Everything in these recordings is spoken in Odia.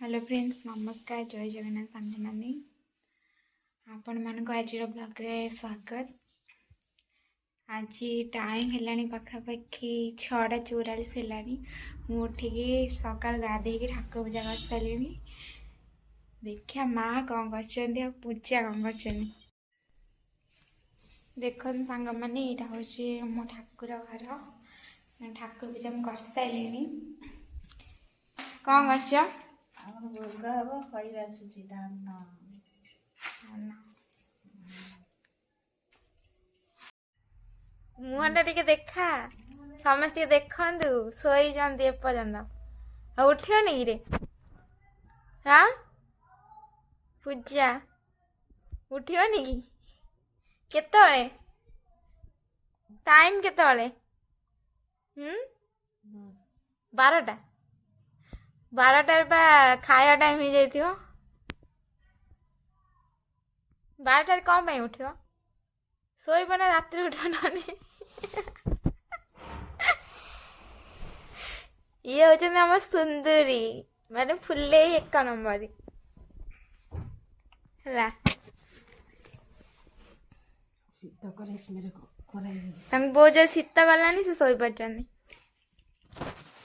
हेलो फ्रेंड्स, नमस्कार। जय जगन्नाथ सांग मैंने आपण मानक आज ब्लॉग रे स्वागत। आज टाइम है पाखापाखि 6:44 है। मुझे सकाल गाधे ठाकुर पूजा कर सारे। देखिया माँ कौन कर पूजा कौन कर देख सांग मैंने यहाँ हूँ मो ठाकुर घर। ठाकुर पूजा कर सारे। कौन कर मुहटा टे देखा समस्त देखु शोई एपर्यंत उठनी रे। हाँ पूजा उठनी कि केतळे टाइम केतळे 12टा 12टार खाया टाइम हो जाइथियो। 12टार कौन पाई उठियो शोइब ना रात्रि उठ ननी। ये होचंदी हम सुंदरी माने फुले एक नंबर है। बहुत जो शीत गलानी से शोई पड़छन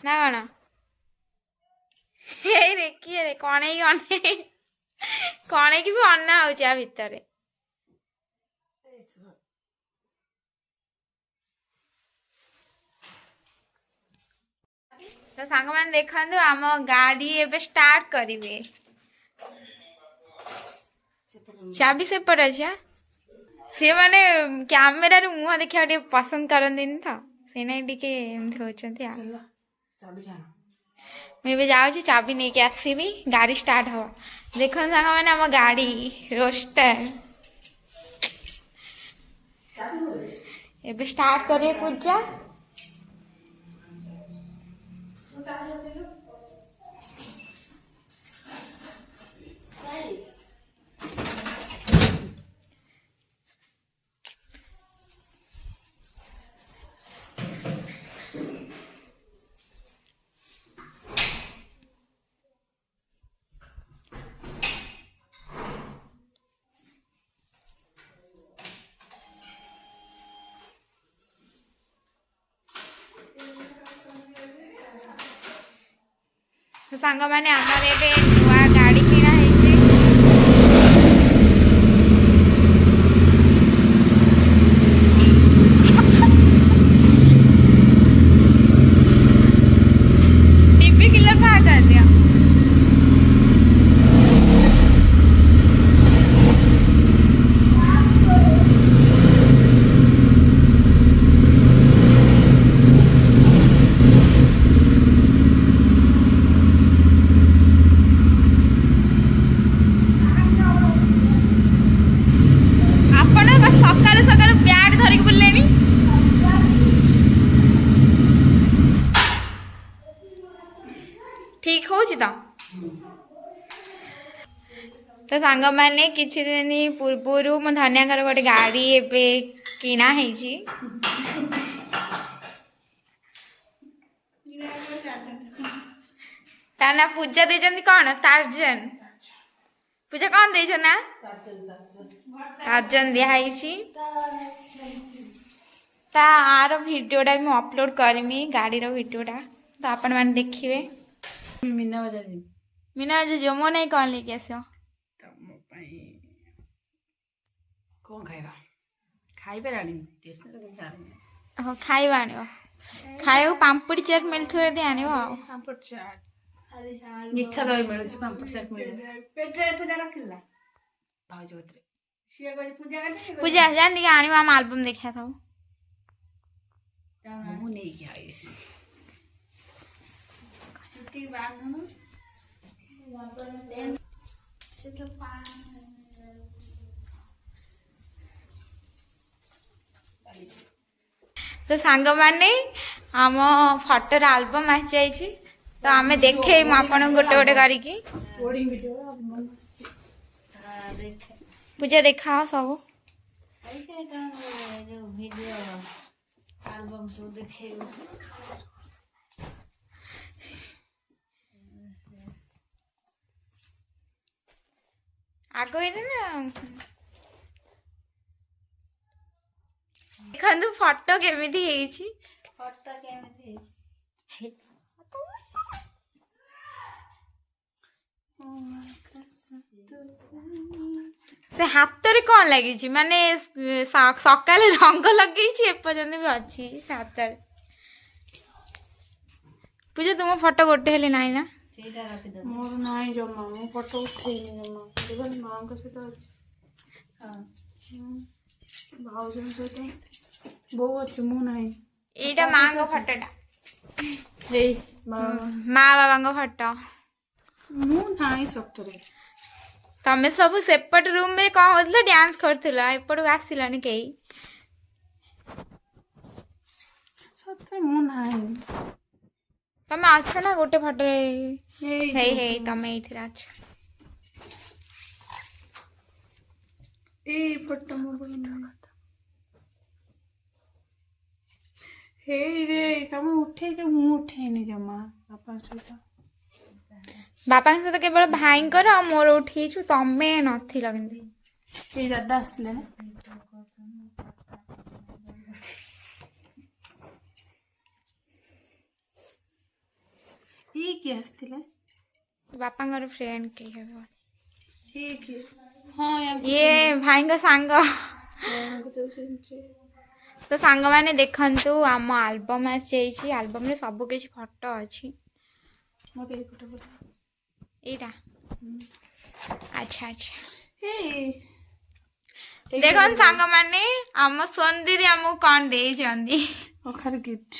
ना कौन रे किए रे कणे कणे की भी अन्ना हो भितर। तो सांग मैंने देखा आम गाड़ी एबे स्टार्ट करेंगे। चाबी से पड़ अच्छा सी मैंने कैमेरा मुह देखा पसंद करती तो से होती मुझे जाऊँ चाबी नहीं के आसबि गाड़ी स्टार्ट हम। देख सांग मैंने आम गाड़ी रोस्टर एबे स्टार्ट करिए पूजा। तो सांग मैंने आमर ए नुआ गाड़ी किना है। टीवी किलर भाग कर दिया। ठीक हो तो सांग मैंने किछि दिन पूर्वर मो धनिया गोटे गाड़ी एबे किना है। ता ना पूजा दे कौन टार्जन पूजा कौन दे ना टार्जन दिखाई। आर वीडियोटा भी अपलोड करमी गाड़ी वीडियोटा तो आपण मैंने देखिए। मीना बजा जमो नहीं कौन लेके आस कौन खाइबा खाइबे रानी हाँ खाइबा आन खाइबा पांपड़ी चाट मिलुथो दे आन पांपड़ चाट मिठा दही मिलु पांपड़ चाट मिलु पेटे पूजा रखिला भाउज गोत्रे सिया कोई पूजा जान के आनी हम एल्बम देखा सब मु नहीं के आइस छुट्टी बांधनु तो सांग माने आम फोटोर एल्बम आसी जाइए तो आमे देखे आपन गोटे गोटे करिकी पूजा देखा सब एल्बम सब देखे ଆଗ ଏଇଟା ନା ଦେଖନ୍ତୁ ଫଟୋ କେମିତି ହେଇଛି। ଫଟୋ କେମିତି ସେ ହାତରେ କ'ଣ ଲାଗିଛି ମାନେ ସକାଳେ ରଙ୍ଗ ଲଗେଇଛି ଏପର୍ଯ୍ୟନ୍ତ ବି ଅଛି ସେ ହାତରେ। ପୂଜା ତୁମ ଫଟୋ ଗୋଟେ ହେଲେ ନାହିଁ ନା? ମୋର ନାହିଁ ଜମା, ମୁଁ ଫଟୋ ଉଠେଇନି ଜମା। ଦେଖନ୍ତୁ ମାଙ୍କ ସହିତ ଅଛି, ଭାଉଜଙ୍କ ସହିତ ବୋଉ ଅଛି, ମୁଁ ନାହିଁ। ଏଇଟା ମାଙ୍କ ଫଟୋଟା, ଏଇ ମା ବାବାଙ୍କ ଫଟୋ। ମୁଁ ନାହିଁ ସତରେ। ତମେ ସବୁ ସେପଟ ରୁମରେ କ'ଣ ହଉଥିଲ? ଡ୍ୟାନ୍ସ କରୁଥିଲ, ଏପଟକୁ ଆସିଲାନି କେହି। ସତରେ ମୁଁ ନାହିଁ। ତମେ ଅଛ ନା ଗୋଟେ ଫଟୋରେ? ହେଇ ହେଇ ତମେ ଏଇଥିରେ ଅଛ। ଏଇ ଫଟୋ ମୋ ହେଇରେ ତମେ ଉଠେଇଛ, ମୁଁ ଉଠେଇନି ଜମା ବାପାଙ୍କ ସହିତ। ବାପାଙ୍କ ସହିତ କେବଳ ଭାଇଙ୍କର ଆଉ ମୋର ଉଠେଇଛୁ, ତମେ ନଥିଲ କିନ୍ତୁ। ଏଇ ଦାଦା ଆସିଥିଲେ ନା? କିଏ ଆସିଥିଲେ? ବାପାଙ୍କର ଫ୍ରେଣ୍ଡ କେହି ହେବ। ଇଏ ଭାଇଙ୍କ ସାଙ୍ଗ। ତ ସାଙ୍ଗମାନେ ଦେଖନ୍ତୁ ଆମ ଆଲବମ୍ ଆସିଯାଇଛି। ଆଲବମ୍ରେ ସବୁ କିଛି ଫଟୋ ଅଛି। ଏଇଟା ଆଚ୍ଛା ଆଚ୍ଛା। ଦେଖନ୍ତୁ ସାଙ୍ଗମାନେ ଆମ ସୋନ ଦିଦି ଆମକୁ କ'ଣ ଦେଇଛନ୍ତି? କଖାରୁ ଗିଫ୍ଟ।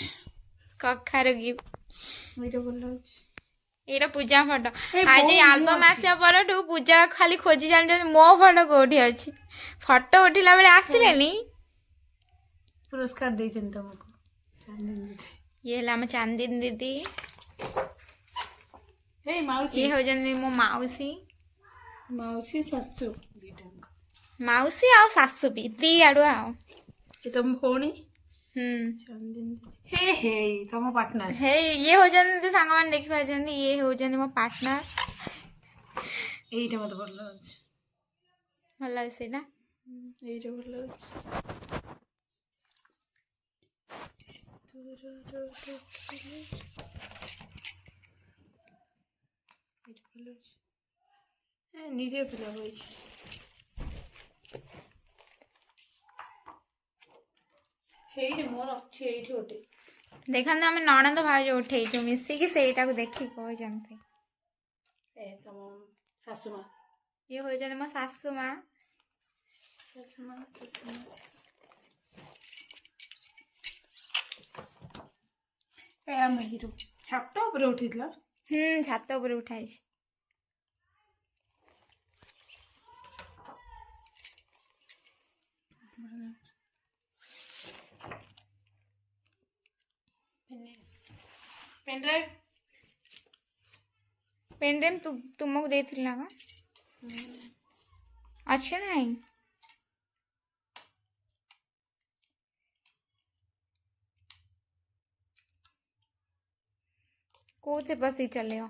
ଏଇଟା ପୂଜା ଫଟୋ। ଆଜି ଆଲବମ୍ ଆସିବା ପରଠୁ ପୂଜା ଖାଲି ଖୋଜି ଜାଣିଛନ୍ତି ମୋ ଫଟୋ କୋଉଠି ଅଛି। ଫଟୋ ଉଠିଲା ବେଳେ ଆସିଲେନି। ପୁରସ୍କାର ଦେଇଛନ୍ତି ତମକୁ। ଇଏ ହେଲା ଆମ ଚାନ୍ଦିନୀ ଦିଦି। ଇଏ ହଉଛନ୍ତି ମୋ ମାଉସୀ। ଶାଶୁ ମାଉସୀ ଆଉ ଶାଶୁ ବି ଦି ଆଡୁଆ ଆଉ। ତମ ଭଉଣୀ? ହେଇ ତମ ପାର୍ଟନର। ଇଏ ହଉଛନ୍ତି ସାଙ୍ଗମାନେ ଦେଖିପାରୁଛନ୍ତି, ଇଏ ହଉଛନ୍ତି ମୋ ପାର୍ଟନର। ଏଇଟା ମତେ ଭଲ ଲାଗୁଛି। ଭଲ ଲାଗୁଛି ସେଇଟା? ଏଇଟା ଭଲ ଲାଗୁଛି। ନିଜେ ପିଲା ବଇଛି। ହେଇଟି ମୋର ଅଛି ଏଇଠି ଗୋଟେ। ଦେଖନ୍ତୁ ଆମେ ନଣନ୍ଦ ଭାଉଜ ଉଠେଇଛୁ ମିଶିକି, ସେଇଟାକୁ ଦେଖିକି କହୁଛନ୍ତି। ତମ ଶାଶୁ ମା। ଇଏ ହଉଛନ୍ତି ମୋ ଶାଶୁ ମା। ଆମ ହିରୋ ଛାତ ଉପରେ ଉଠେଇଥିଲା। ଛାତ ଉପରେ ଉଠାଇଛି। ପେନ୍ଡ୍ରାଇଭ୍ ତୁମକୁ ଦେଇଥିଲି ନା କ'ଣ? ଅଛି ନା ନାହିଁ? କୋଉଥିରେ ବସିକି ଚଲେଇବ?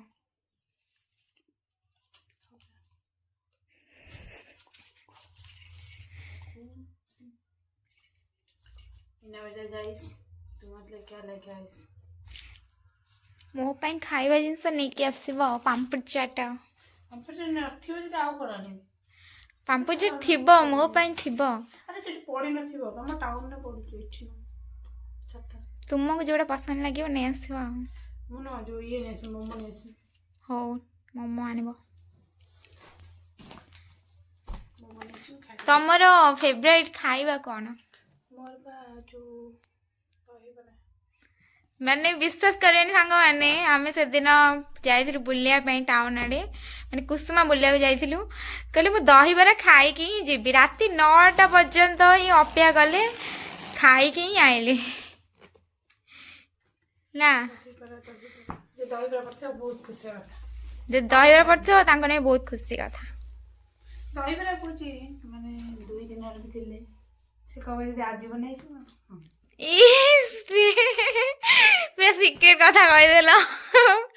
ମୋ ପାଇଁ ଖାଇବା ଜିନିଷ ନେଇକି ଆସିବ। ପାମ୍ପୁଡ ଚାଟ। ପାମ୍ପୁଡ ଚାଟ ଥିବ, ମୋ ପାଇଁ ଥିବ। ତୁମକୁ ଯୋଉଟା ପସନ୍ଦ ଲାଗିବ ନେଇ ଆସିବ। ହଉ ମୋମୋ ଆଣିବ। ତମର ଫେଭରାଇଟ ଖାଇବା କ'ଣ? ମାନେ ବିଶ୍ୱାସ କରିବେନି ସାଙ୍ଗମାନେ, ଆମେ ସେଦିନ ଯାଇଥିଲୁ ବୁଲିବା ପାଇଁ ଟାଉନ ଆଡ଼େ, ମାନେ କୁସୁମା ବୁଲିବାକୁ ଯାଇଥିଲୁ। କହିଲେ ମୁଁ ଦହିବରା ଖାଇକି ହିଁ ଯିବି। ରାତି 9ଟା ପର୍ଯ୍ୟନ୍ତ ହିଁ ଅପେକ୍ଷା କଲେ, ଖାଇକି ହିଁ ଆଇଲେ ନା। ଯଦି ଦହିବରା ପଡ଼ିଥିବ ତାଙ୍କ ନାଇଁ ବହୁତ ଖୁସି କଥା। ଦହିବରା କହୁଛି ମାନେ 2 ଦିନ ଥିଲେ ସେ କହିବ ଯଦି ଆଜି ବନେଇଥିବ। ପୁରା ସିକ୍ରେଟ କଥା କହିଦେଲ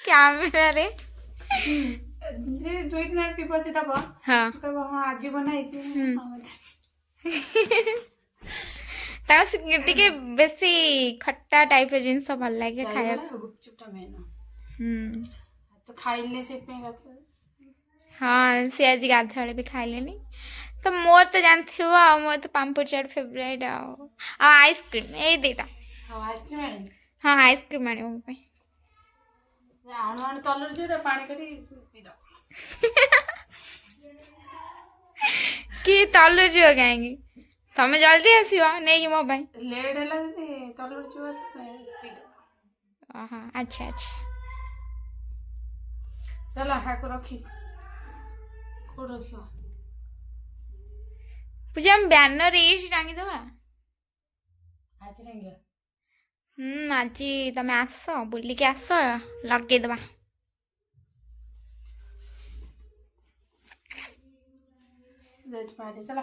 କ୍ୟାମେରାରେ। ଯେ 2 ଦିନ ଥିବ ସେ ଦବ ହଁ କହିବ ହଁ ଆଜି ବନାଇଛି ତାଙ୍କ ଟିକେ ବେଶୀ ଖଟା ଟାଇପ ର ଜିନିଷ ଭଲ ଲାଗେ ଖାଇବାକୁ। ଗୁପଚୁପଟା ମେନ ହୁଁ ତ ଖାଇଲେ ସେଥିପାଇଁ କଥା ହଁ ସେ ଆଜି ଗାଧୁଆବେଳେ ବି ଖାଇଲେନି ତ ମୋର ତ ଜାଣିଥିବ ଆଉ ମୋର ତ ପାମ୍ପୁଡ ଚାଟ ଫେବରାଇଟ ଆଉ ଆଇସ୍କ୍ରିମ ଏଇ ଦିଟା। ଆଉ ଆଇସ୍କ୍ରିମ ଆଣିବି ହଁ ଆଇସ୍କ୍ରିମ ଆଣିବ ମୋ ପାଇଁ। ଆଣୁ ଆଣୁ ତଲରେ ଯିବ ପାଣି କରି ପିଇଦବ। କି ତଲୁ ଯିବ କାହିଁକି ତମେ ଜଲ୍ଦି ଆସିବ ନେଇକି ମୋ ପାଇଁ। ଲେଟ୍ ହେଲା ଯଦି ତଲରେ ଯିବ ପିଇଦବ। ଓହୋ ଆଚ୍ଛା ଆଚ୍ଛା ଚାଲ ହାକୁ ରଖିস କୋଉଠି ରଖିବ ପୂଜା ଆମେ ବ୍ୟାନର ଏଇଠି ଟାଙ୍ଗିଦବା। ଆଜି ଟାଙ୍ଗିବା ଆଜି ତମେ ଆସ ବୁଲିକି ଆସ ଲଗେଇଦବା। ଚାଲ